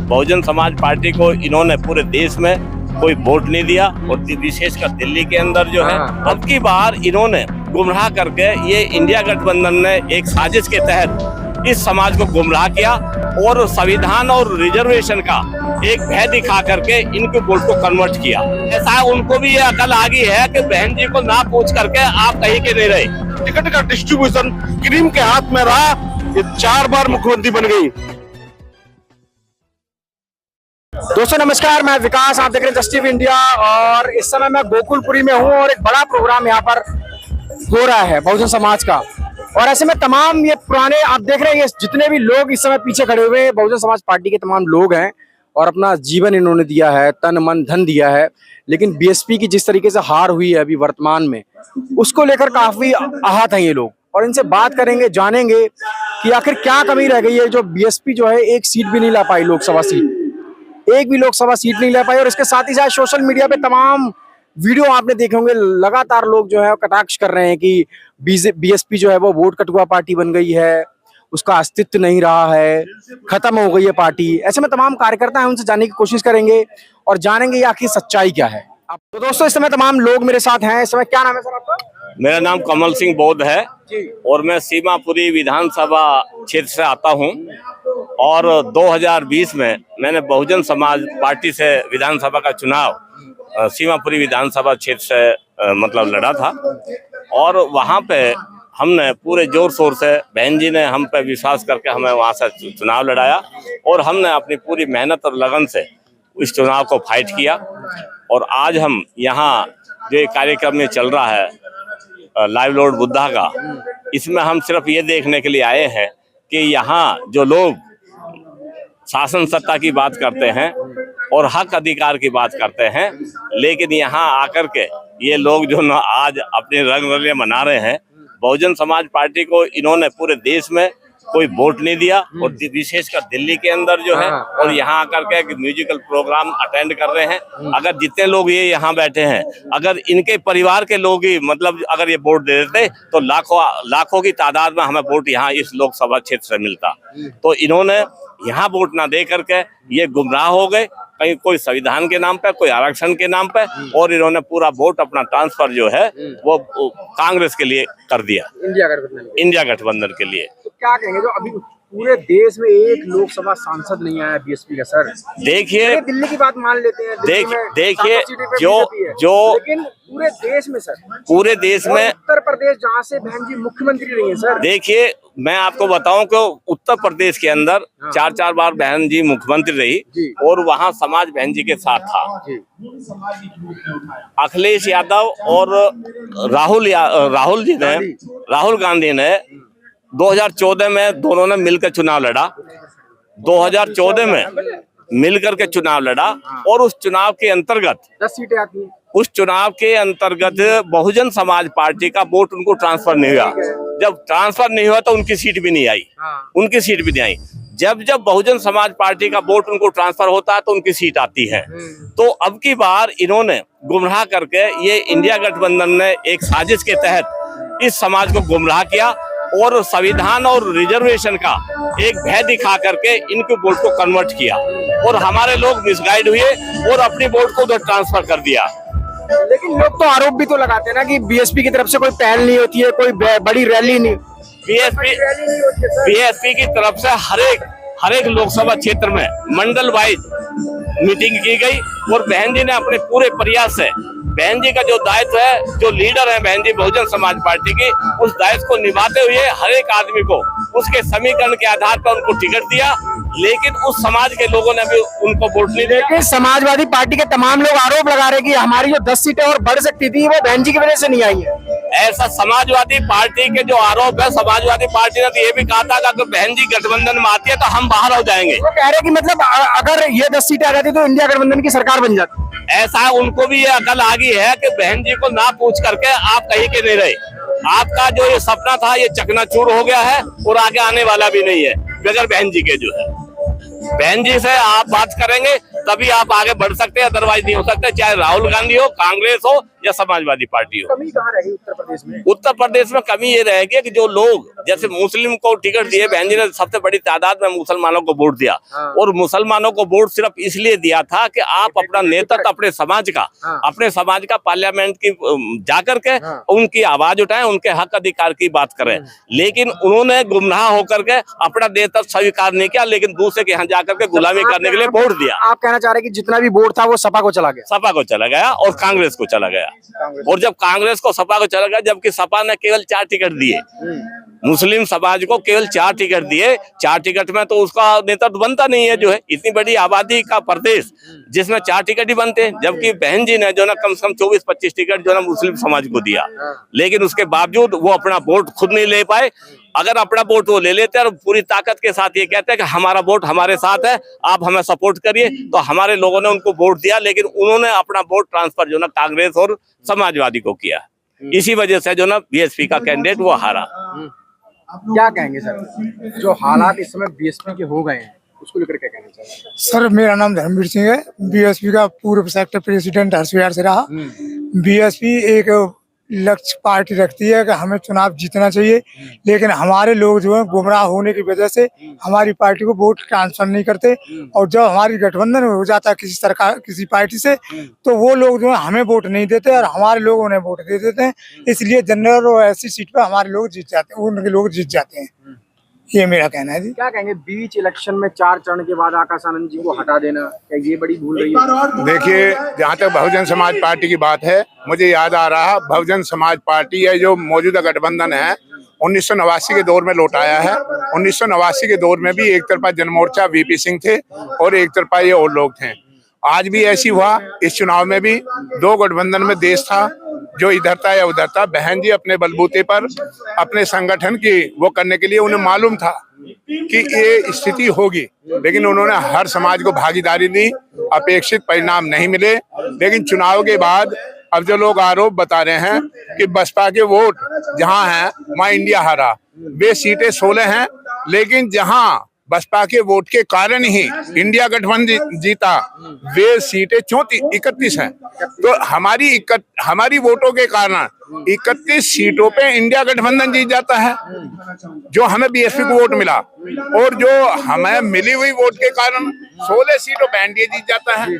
Bahujan Samaj party को इन्होंने पूरे देश में कोई वोट नहीं दिया और विशेषकर दिल्ली के अंदर जो है अब की बार इन्होंने गुमराह करके ये इंडिया गठबंधन ने एक साजिश के तहत इस समाज को गुमराह किया और संविधान और रिजर्वेशन का एक भय दिखा करके इनके वोट को कन्वर्ट किया। ऐसा उनको भी ये अकल आ गई है कि बहन जी को ना पूछ करके आप कहीं के नहीं रहे। टिकट का डिस्ट्रीब्यूशन क्रीम के हाथ में रहा, ये 4 बार मुख्यमंत्री बन गई। दोस्तों नमस्कार, मैं विकास, आप देख रहे हैं जस्ट टीवी इंडिया और इस समय मैं गोकुलपुरी में हूं और एक बड़ा प्रोग्राम यहां पर हो रहा है बहुजन समाज का। और ऐसे में तमाम ये पुराने आप देख रहे हैं, ये जितने भी लोग इस समय पीछे खड़े हुए हैं बहुजन समाज पार्टी के तमाम लोग हैं और अपना जीवन इन्होंने दिया है, तन मन धन दिया है। लेकिन बीएसपी की जिस तरीके से हार हुई है अभी वर्तमान में, उसको लेकर काफी आहत हैं ये लोग और इनसे बात करेंगे, जानेंगे कि आखिर क्या कमी रह गई है जो बीएसपी जो है एक सीट भी नहीं ला पाई, लोकसभा सीट एक भी लोकसभा सीट नहीं ले पाई। और इसके साथ ही साथ सोशल मीडिया पे तमाम वीडियो आपने देखे होंगे, लगातार लोग जो है कटाक्ष कर रहे हैं कि बीएसपी जो है वो वोट कटुआ पार्टी बन गई है, उसका अस्तित्व नहीं रहा है, खत्म हो गई है पार्टी। ऐसे में तमाम कार्यकर्ता हैं, उनसे जानने की कोशिश करेंगे और जानेंगे आखिर सच्चाई क्या है। तो दोस्तों इस समय तमाम लोग मेरे साथ हैं। इस समय क्या नाम है सर आपका? मेरा नाम कमल सिंह बौद्ध है और मैं सीमापुरी विधानसभा क्षेत्र से आता हूं और 2020 में मैंने बहुजन समाज पार्टी से विधानसभा का चुनाव सीमापुरी विधानसभा क्षेत्र से मतलब लड़ा था और वहां पे हमने पूरे जोर शोर से, बहन जी ने हम पे विश्वास करके हमें वहां से चुनाव लड़ाया और हमने अपनी पूरी मेहनत और लगन से इस चुनाव को फाइट किया। और आज हम यहाँ जो कार्यक्रम में चल रहा है लाइव लोड बुद्धा का, इसमें हम सिर्फ ये देखने के लिए आए हैं कि यहाँ जो लोग शासन सत्ता की बात करते हैं और हक अधिकार की बात करते हैं, लेकिन यहाँ आकर के ये लोग जो ना आज अपने रंग रलियां मना रहे हैं। बहुजन समाज पार्टी को इन्होंने पूरे देश में कोई वोट नहीं दिया और विशेषकर दिल्ली के अंदर जो है और यहाँ आकर के म्यूजिकल प्रोग्राम अटेंड कर रहे हैं। अगर जितने लोग ये यहाँ बैठे हैं, अगर इनके परिवार के लोग ही मतलब अगर ये वोट दे देते तो लाखों की तादाद में हमें वोट यहाँ इस लोकसभा क्षेत्र से मिलता। तो इन्होंने यहाँ वोट ना दे करके ये गुमराह हो गए, कहीं कोई संविधान के नाम पे, कोई आरक्षण के नाम पे, और इन्होंने पूरा वोट अपना ट्रांसफर जो है वो कांग्रेस के लिए कर दिया, इंडिया गठबंधन के लिए। तो क्या कहेंगे जो अभी पूरे देश में एक लोकसभा सांसद नहीं आया बीएसपी का? सर देखिए, दिल्ली की बात मान लेते हैं, देखिए जो लेकिन पूरे देश में सर, पूरे देश में उत्तर प्रदेश जहाँ से बहन जी मुख्यमंत्री रही है सर, देखिए मैं आपको बताऊं कि उत्तर प्रदेश के अंदर 4 बार बहन जी मुख्यमंत्री रही और वहां समाज बहन जी के साथ था। अखिलेश यादव और राहुल गांधी ने 2014 में दोनों ने मिलकर चुनाव लड़ा, 2014 में मिलकर के चुनाव लड़ा और उस चुनाव के अंतर्गत 10 सीटें आती हैं। उस चुनाव के अंतर्गत बहुजन समाज पार्टी का वोट उनको ट्रांसफर नहीं हुआ। जब ट्रांसफर नहीं हुआ तो उनकी सीट भी नहीं आई, उनकी सीट भी नहीं आई। जब बहुजन समाज पार्टी का वोट उनको ट्रांसफर होता है तो उनकी सीट आती है। तो अब की बार इन्होंने गुमराह करके ये इंडिया गठबंधन ने एक साजिश के तहत इस समाज को गुमराह किया और संविधान और रिजर्वेशन का एक भय दिखा करके इनके वोट को कन्वर्ट किया और हमारे लोग मिसगाइड हुए और अपनी वोट को उधर ट्रांसफर कर दिया। लेकिन लोग तो आरोप भी तो लगाते हैं ना कि बीएसपी की तरफ से कोई पहल नहीं होती है, कोई बड़ी रैली नहीं। बीएसपी की तरफ से हर एक लोकसभा क्षेत्र में मंडल वाइज मीटिंग की गई और बहन जी ने अपने पूरे प्रयास से, बहन जी का जो दायित्व है, जो लीडर है बहन जी बहुजन समाज पार्टी की, उस दायित्व को निभाते हुए हर एक आदमी को उसके समीकरण के आधार पर उनको टिकट दिया। लेकिन उस समाज के लोगों ने भी उनको वोट नहीं दिया। लेकिन समाजवादी पार्टी के तमाम लोग आरोप लगा रहे हैं कि हमारी जो 10 सीटें और बढ़ सकती थी वो बहन जी की वजह से नहीं आई है। ऐसा समाजवादी पार्टी के जो आरोप है, समाजवादी पार्टी ने तो ये भी कहा था कि अगर बहन जी गठबंधन में आती है तो हम बाहर हो जाएंगे। वो कह रहे कि मतलब अगर ये 10 सीटें आ जाती तो इंडिया गठबंधन की सरकार बन जाती। ऐसा उनको भी ये अकल आ गई है कि बहन जी को ना पूछ करके आप कहीं के नहीं रहे। आपका जो ये सपना था ये चकनाचूर हो गया है और आगे आने वाला भी नहीं है बगैर बहन जी के। जो है बहन जी से आप बात करेंगे तभी आप आगे बढ़ सकते हैं, अदरवाइज नहीं हो सकते। चाहे राहुल गांधी हो, कांग्रेस हो या समाजवादी पार्टी हो। कमी कहाँ रही उत्तर प्रदेश में? उत्तर प्रदेश में कमी ये रहेगी कि जो लोग जैसे मुस्लिम को टिकट दिए, बहन जी ने सबसे बड़ी तादाद में मुसलमानों को वोट दिया, और मुसलमानों को वोट सिर्फ इसलिए दिया था कि आप अपना नेतृत्व अपने समाज का पार्लियामेंट की जाकर के उनकी आवाज उठाएं, उनके हक अधिकार की बात करें। लेकिन उन्होंने गुमराह होकर के अपना नेतृत्व स्वीकार नहीं किया, लेकिन दूसरे के यहाँ जाकर के गुलामी करने के लिए वोट दिया। आप कहना चाह रहे हैं कि जितना भी वोट था वो सपा को चला गया? सपा को चला गया और कांग्रेस को चला गया। और जब कांग्रेस को सपा को चला गया, जबकि सपा ने केवल 4 टिकट दिए, मुस्लिम समाज को केवल 4 टिकट दिए। 4 टिकट में तो उसका नेतृत्व बनता नहीं है, जो है इतनी बड़ी आबादी का प्रदेश जिसमें 4 टिकट ही बनते हैं। जबकि बहन जी ने जो ना कम से कम 24-25 टिकट जो ना मुस्लिम समाज को दिया, लेकिन उसके बावजूद वो अपना वोट खुद नहीं ले पाए। अगर अपना वोट वो ले लेते और पूरी ताकत के साथ ये कहते हैं कि हमारा वोट हमारे साथ है, आप हमें सपोर्ट करिए, तो हमारे लोगों ने उनको वोट दिया, लेकिन उन्होंने अपना वोट ट्रांसफर जो ना कांग्रेस और समाजवादी को किया। इसी वजह से जो ना बीएसपी का कैंडिडेट वो हारा। क्या कहेंगे सर, जो हालात इस समय बीएसपी के हो गए हैं उसको लेकर क्या कहना चाहिए? सर मेरा नाम धर्मवीर सिंह है, बीएसपी का पूर्व सेक्टर प्रेसिडेंट हरसविहार से रहा। बीएसपी एक लक्ष्य पार्टी रखती है कि हमें चुनाव जीतना चाहिए, लेकिन हमारे लोग जो है गुमराह होने की वजह से हमारी पार्टी को वोट ट्रांसफर नहीं करते, और जब हमारी गठबंधन हो जाता है किसी सरकार किसी पार्टी से, तो वो लोग जो है हमें वोट नहीं देते और हमारे लोग उन्हें वोट दे देते हैं। इसलिए जनरल और ऐसी सीट पर हमारे लोग जीत जाते हैं, उनके लोग जीत जाते हैं। ये मेरा कहना है जी। क्या कहेंगे, बीच इलेक्शन में 4 चरण के बाद आकाश आनंद जी को हटा देना, क्या ये बड़ी भूल रही है? देखिए, जहाँ तक बहुजन समाज पार्टी की बात है, मुझे याद आ रहा बहुजन समाज पार्टी है जो मौजूदा गठबंधन है 1989 के दौर में लौट आया है। 1989 के दौर में भी एक तरफा जनमोर्चा वीपी सिंह थे और एक तरफा ये और लोग थे। आज भी ऐसी हुआ, इस चुनाव में भी 2 गठबंधन में देश था, जो इधर था या उधर था। बहन जी अपने बलबूते पर अपने संगठन की वो करने के लिए उन्हें मालूम था कि ये स्थिति होगी, लेकिन उन्होंने हर समाज को भागीदारी दी, अपेक्षित परिणाम नहीं मिले। लेकिन चुनाव के बाद अब जो लोग आरोप बता रहे हैं कि बसपा के वोट जहां हैं वहां इंडिया हारा, वे सीटें 16 हैं, लेकिन जहां बसपा के वोट के कारण ही इंडिया गठबंधन जीता, वे सीटें 31 हैं। तो हमारी वोटों के कारण 31 सीटों पे इंडिया गठबंधन जीत जाता है, जो हमें बीएसपी को वोट मिला, और जो हमें मिली हुई वोट के कारण 16 सीटों पे एनडीए जीत जाता है।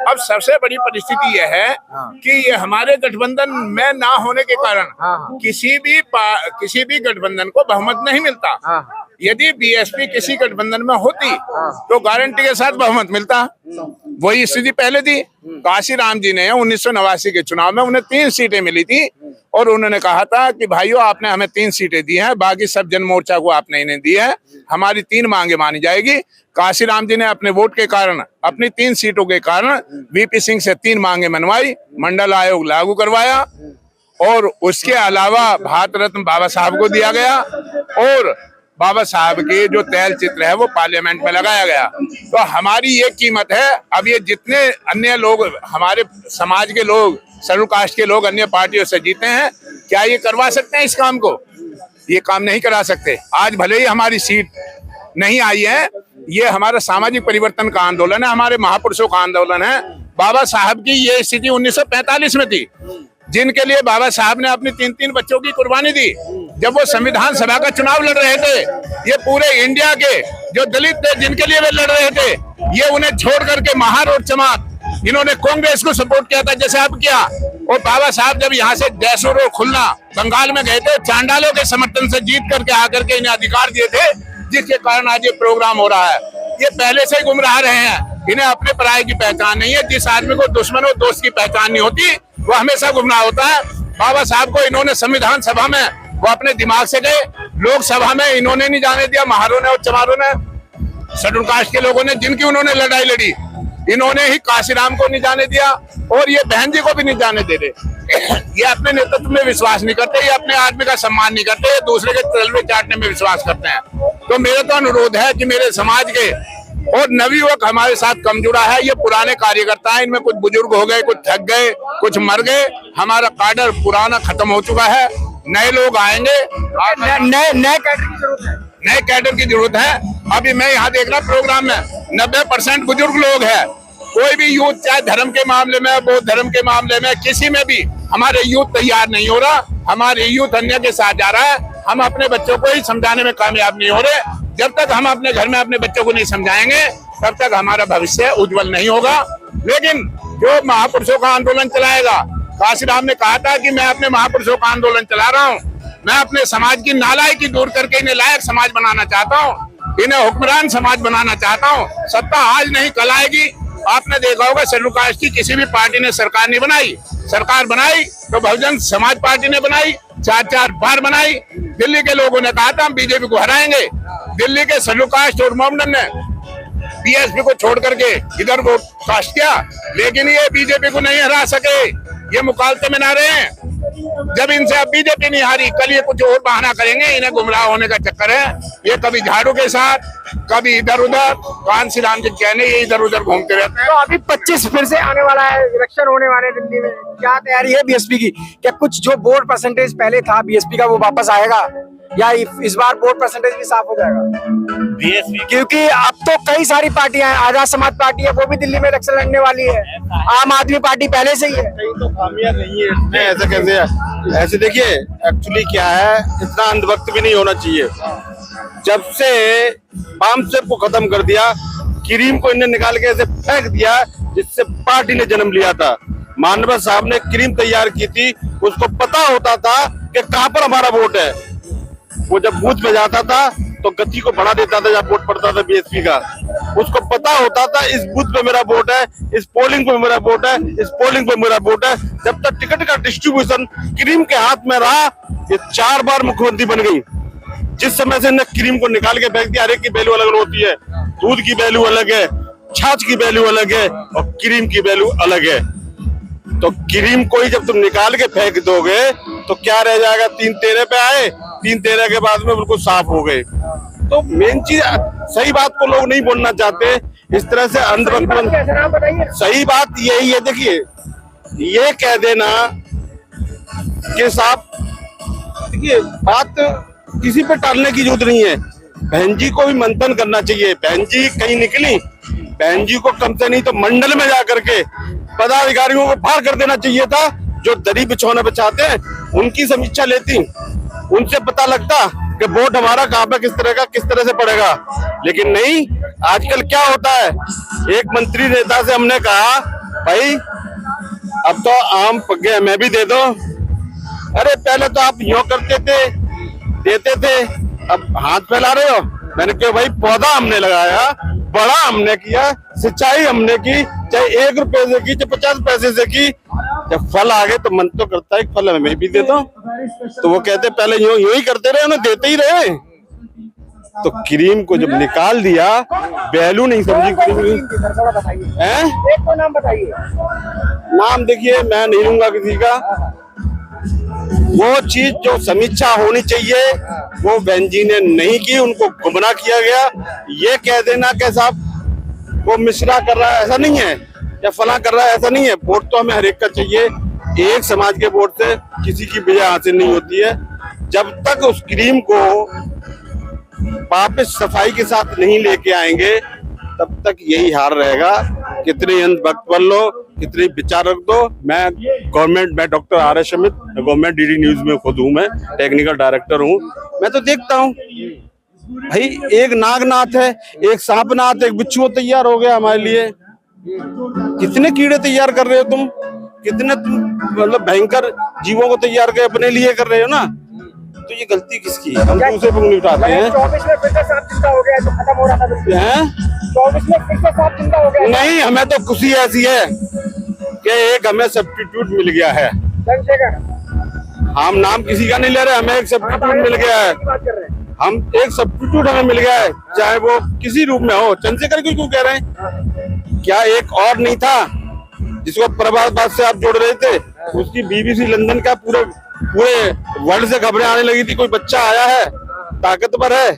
अब सबसे बड़ी परिस्थिति यह है कि ये हमारे गठबंधन में ना होने के कारण किसी भी गठबंधन को बहुमत नहीं मिलता। यदि बीएसपी किसी गठबंधन में होती तो गारंटी के साथ बहुमत मिलता। वही स्थिति पहले थी। काशीराम जी ने 1989 के चुनाव में उन्हें 3 सीटें मिली थी, और उन्होंने कहा था कि भाइयों आपने हमें 3 सीटें दी हैं, बाकी सब जनमोर्चा को आपने इन्हें दी है, हमारी 3 मांगे मानी जाएगी। काशीराम जी ने अपने वोट के कारण, अपनी 3 सीटों के कारण वीपी सिंह से 3 मांगे मनवाई, मंडल आयोग लागू करवाया, और उसके अलावा भारत रत्न बाबा साहब को दिया गया, और बाबा साहब के जो तैल चित्र है वो पार्लियामेंट में लगाया गया। तो हमारी ये कीमत है। अब ये जितने अन्य लोग, हमारे समाज के लोग, शेड्यूल कास्ट के लोग अन्य पार्टियों से जीते हैं, क्या ये करवा सकते हैं इस काम को? ये काम नहीं करा सकते। आज भले ही हमारी सीट नहीं आई है, ये हमारा सामाजिक परिवर्तन का आंदोलन है, हमारे महापुरुषों का आंदोलन है। बाबा साहब की ये स्थिति 1945 में थी, जिनके लिए बाबा साहब ने अपनी 3-3 बच्चों की कुर्बानी दी। जब वो संविधान सभा का चुनाव लड़ रहे थे, ये पूरे इंडिया के जो दलित थे जिनके लिए वे लड़ रहे थे, ये उन्हें छोड़ करके महार और चमात इन्होंने कांग्रेस को सपोर्ट किया था, जैसे अब किया। और बाबा साहब जब यहाँ से जैसुर और खुलना बंगाल में गए थे, चांडालों के समर्थन से जीत करके आकर के इन्हें अधिकार दिए थे, जिसके कारण आज ये प्रोग्राम हो रहा है। ये पहले से गुमराह रहे हैं, इन्हें अपने पराये की पहचान नहीं है। जिस आदमी को दुश्मन और दोस्त की पहचान नहीं होती, वो हमेशा गुमराह होता है। बाबा साहब को इन्होंने संविधान सभा में वो अपने दिमाग से गए, लोकसभा में इन्होंने नहीं जाने दिया, महारों ने और चमारों ने, शेड्यूल कास्ट के लोगों ने जिनकी उन्होंने लड़ाई लड़ी, इन्होंने ही काशीराम को नहीं जाने दिया, और ये बहन जी को भी नहीं जाने दे रहे। ये अपने नेतृत्व में विश्वास नहीं करते, ये अपने आदमी का सम्मान नहीं करते, ये दूसरे के तलवे चाटने में विश्वास करते हैं। तो मेरा तो अनुरोध है कि मेरे समाज के और नवयुवक हमारे साथ कम जुड़ा है, ये पुराने कार्यकर्ता हैं, इनमें कुछ बुजुर्ग हो गए, कुछ थक गए, कुछ मर गए। हमारा काडर पुराना खत्म हो चुका है, नए लोग आएंगे, नए कैडर की जरूरत है। अभी मैं यहाँ देख रहा प्रोग्राम में 90% बुजुर्ग लोग हैं। कोई भी यूथ, चाहे धर्म के मामले में, बौद्ध धर्म के मामले में, किसी में भी हमारे यूथ तैयार नहीं हो रहा, हमारे यूथ अन्य के साथ जा रहा है। हम अपने बच्चों को ही समझाने में कामयाब नहीं हो रहे। जब तक हम अपने घर में अपने बच्चों को नहीं समझाएंगे तब तक हमारा भविष्य उज्जवल नहीं होगा। लेकिन जो महापुरुषों का आंदोलन चलाएगा, काशीराम ने कहा था कि मैं अपने महापुरुषों का आंदोलन चला रहा हूँ, मैं अपने समाज की नालायकी दूर करके इन्हें लायक समाज बनाना चाहता हूँ, इन्हें हुक्मरान समाज बनाना चाहता हूँ। सत्ता आज नहीं कल आएगी। आपने देखा होगा शेड्यूल कास्ट की किसी भी पार्टी ने सरकार नहीं बनाई, सरकार बनाई तो बहुजन समाज पार्टी ने बनाई, 4-4 बार बनाई। दिल्ली के लोगों ने कहा था हम बीजेपी को हराएंगे। दिल्ली के शेड्यूल कास्ट और मोमडन ने बीएसपी को छोड़ करके इधर को कास्ट किया, लेकिन ये बीजेपी को नहीं हरा सके। ये मुकालते में ना रहे। जब इनसे अब बीजेपी नहीं हारी, कल ये कुछ और बहाना करेंगे। इन्हें गुमराह होने का चक्कर है। ये कभी झाड़ू के साथ, कभी इधर उधर, कांसी राम जी कहने ये इधर उधर घूमते रहते हैं। तो अभी 25 फिर से आने वाला है, इलेक्शन होने वाले दिल्ली में, क्या तैयारी है बीएसपी की? क्या कुछ जो वोट परसेंटेज पहले था बीएसपी का वो वापस आएगा, या इस बार वोट परसेंटेज भी साफ हो जाएगा? बीएसपी क्योंकि अब तो कई सारी पार्टियां हैं, आजाद समाज पार्टी है वो भी दिल्ली में इलेक्शन लड़ने वाली है, आम आदमी पार्टी पहले से ही है। तो खामियां नहीं है इसमें, ऐसा कैसे है? ऐसे देखिए एक्चुअली क्या है, इतना अंधभक्त भी नहीं होना चाहिए। जब से पामसेप को खत्म कर दिया, क्रीम को इन्हें निकाल के ऐसे फेंक दिया जिससे पार्टी ने जन्म लिया था। मानव साहब ने क्रीम तैयार की थी, उसको पता होता था कि कहां पर हमारा वोट है। वो जब बूथ में जाता था तो गति को बढ़ा देता था जब वोट पड़ता था बीएसपी का। उसको पता होता था इस बूथ पे मेरा वोट है, इस पोलिंग पे मेरा वोट है, इस पोलिंग पे मेरा वोट है। जब तक टिकट का डिस्ट्रीब्यूशन क्रीम के हाथ में रहा, ये 4 बार मुख्यमंत्री बन गई। जिस समय से क्रीम को निकाल के फेंक दिया, हर एक की वैल्यू अलग होती है। दूध की वैल्यू अलग है, छाछ की वैल्यू अलग है और क्रीम की वैल्यू अलग है। तो क्रीम को ही जब तुम निकाल के फेंक दोगे तो क्या रह जाएगा? 3-13 पे आए, 3-13 के बाद में बिल्कुल साफ हो गए। तो मेन चीज, सही बात को लोग नहीं बोलना चाहते, इस तरह से अंधभक्त। सही बात यही है, देखिए ये कह देना कि साहब, देखिए बात किसी पे टालने की जरूरत नहीं है। बहन जी को भी मंथन करना चाहिए। बहन जी कहीं निकली, बहन जी को कम से नहीं तो मंडल में जाकर के पदाधिकारियों को बाहर कर देना चाहिए था। जो दरी बिछौना बिछाते हैं उनकी समीक्षा लेती, उनसे पता लगता कि वोट हमारा कहाँ पे किस तरह से पड़ेगा। लेकिन नहीं, आजकल क्या होता है, एक मंत्री नेता से हमने कहा भाई अब तो आम पक गए, हमें भी दे दो। अरे पहले तो आप यूं करते थे, देते थे, अब हाथ फैला रहे हो। मैंने कहा भाई पौधा हमने लगाया, बड़ा हमने किया, सिंचाई हमने की, चाहे 1 रुपए से की, चाहे 50 पैसे से की। जब फल आ गए तो मन तो करता है फल हमें भी दे दो। तो वो कहते पहले यूं ही करते रहे, उन्हें देते ही रहे। तो क्रीम को जब निकाल दिया, वैल्यू नहीं समझी क्रीम है। एक को नाम बताइए। नाम देखिए मैं नहीं लूंगा किसी का। वो चीज जो समीक्षा होनी चाहिए वो बहन जी ने नहीं की, उनको गुमराह किया गया। ये कह देना कि साहब वो मिश्रा कर रहा है, ऐसा नहीं है, या फला कर रहा है, ऐसा नहीं है। वोट तो हमें हर एक का चाहिए। एक समाज के वोट से किसी की विजय हासिल नहीं होती है। जब तक उस क्रीम को वापस सफाई के साथ नहीं लेके आएंगे तब तक यही हार रहेगा। कितने अंधभक्त बन लो, कितने विचार रख दो। मैं doctor RS Amit, government DD news में खुद हूँ, मैं टेक्निकल डायरेक्टर हूँ। मैं तो देखता हूँ भाई, एक नागनाथ है, एक सांपनाथ, एक बिच्छू तैयार हो गया हमारे लिए। कितने कीड़े तैयार कर रहे हो तुम, कितने तुम मतलब भयंकर जीवों को तैयार कर अपने लिए कर रहे हो ना। तो ये गलती किसकी है? हम दूसरे पर उंगली उठाते हैं। 24 में फिर से 7 दिन का हो गया, तो खत्म हो रहा था बिल्कुल। 24 में फिर से 7 दिन का हो गया। नहीं, हमें तो खुशी ऐसी है कि एक हमें सब्स्टिट्यूट मिल गया है। हम नाम किसी का नहीं ले रहे, हमें एक सब्स्टिट्यूट मिल गया है। हम एक सब्स्टिट्यूट हमें मिल गया है, चाहे वो किसी रूप में हो। चंद्रशेखर क्यों कह रहे हैं? क्या एक और नहीं था जिसको प्रभात से आप जोड़ रहे थे? उसकी BBC लंदन का पूरे वर्ल्ड से खबरें आने लगी थी, कोई बच्चा आया है, ताकतवर है।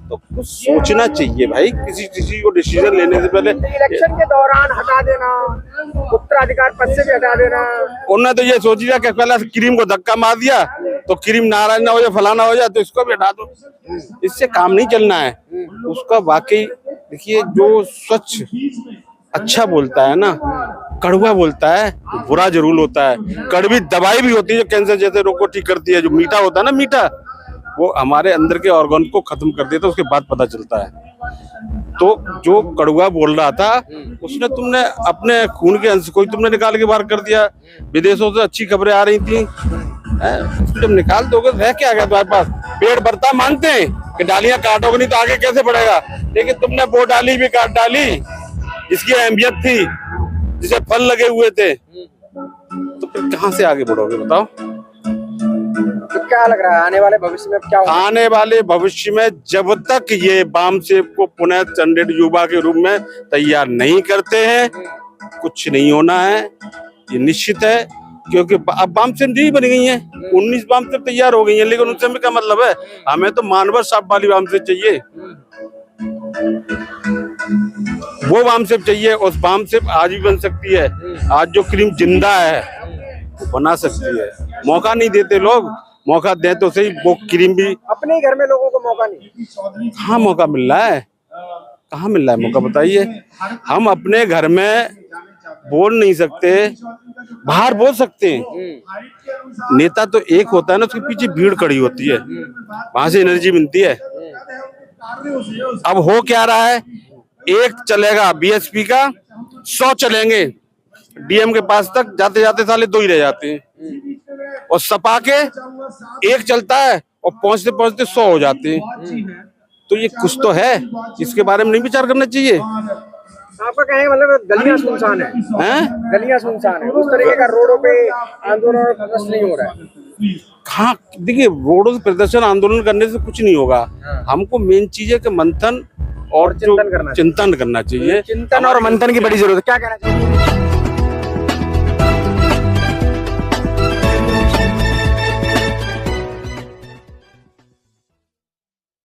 तो कुछ सोचना चाहिए भाई, किसी को डिसीजन लेने से पहले। इलेक्शन के दौरान हटा देना, उत्तराधिकार पद से भी हटा देना। उन्होंने तो ये सोच लिया कि पहले क्रीम को धक्का मार दिया तो क्रीम नाराज ना हो जाए, फलाना हो जाए, तो इसको भी हटा दो। इससे काम नहीं चलना है। उसका वाकई देखिए, जो स्वच्छ अच्छा बोलता है ना, कड़वा बोलता है वो बुरा जरूर होता है। कड़वी दवाई भी होती है जो कैंसर जैसे रोग को ठीक करती है। जो मीठा होता है ना, मीठा, वो हमारे अंदर के ऑर्गन को खत्म कर देता है, उसके बाद पता चलता है। तो जो कड़वा बोल रहा था उसने तुमने अपने खून के अंश को तुमने निकाल के बाहर कर दिया। विदेशों से अच्छी खबरें आ रही थी, जब निकाल दोगे रह क्या गया तुम्हारे पास? पेड़ बढ़ता मानते हैं कि डालियां काटोगे नहीं तो आगे कैसे बढ़ेगा, लेकिन तुमने वो डाली भी काट डाली जिसकी अहमियत थी, जिसे फल लगे हुए थे, तो फिर कहाँ से आगे बढ़ोगे बताओ? तो क्या लग रहा है आने वाले भविष्य में क्या होगा? आने वाले भविष्य में जब तक ये वामसेप को पुनः चंडेल युवा के रूप में तैयार नहीं करते हैं, कुछ नहीं होना है, ये निश्चित है। क्योंकि अब वामसेप नहीं बन गई है, 19 वामसेप तैयार हो गई है, लेकिन उनसे हमें क्या मतलब है? हमें तो मानवर साहब वाली वामसेप चाहिए, वो वामसेप चाहिए। उस वामसेप आज भी बन सकती है। आज जो क्रीम जिंदा है वो बना सकती है, मौका नहीं देते लोग। मौका दे तो सही, वो क्रीम भी अपने ही घर में लोगों को मौका नहीं, कहाँ मौका मिल रहा है? कहाँ मिल रहा है मौका बताइए? हम अपने घर में बोल नहीं सकते, बाहर बोल सकते हैं। नेता तो एक होता है ना, उसके पीछे भीड़ खड़ी होती है, वहां से एनर्जी मिलती है। अब हो क्या रहा है? एक चलेगा बीएसपी का, 100 चलेंगे डीएम के पास तक, जाते जाते साले 2 ही रह जाते हैं। और सपा के एक चलता है और पहुंचते पहुंचते 100 हो जाते हैं। तो ये कुछ तो है, इसके बारे में नहीं विचार करना चाहिए? आपका कहने का मतलब गलियां सुनसान है? गलियां सुनसान है, उस तरीके का रोडों पे आंदोलन और प्रदर्शन नहीं हो रहा है। कहाँ? देखिए, रोडों से प्रदर्शन आंदोलन करने से कुछ नहीं होगा। हमको मेन चीज है कि मंथन और जो चिंतन करना चाहिए। चिंतन और मंथन की बड़ी जरूरत है। क्या कहना चाहिए?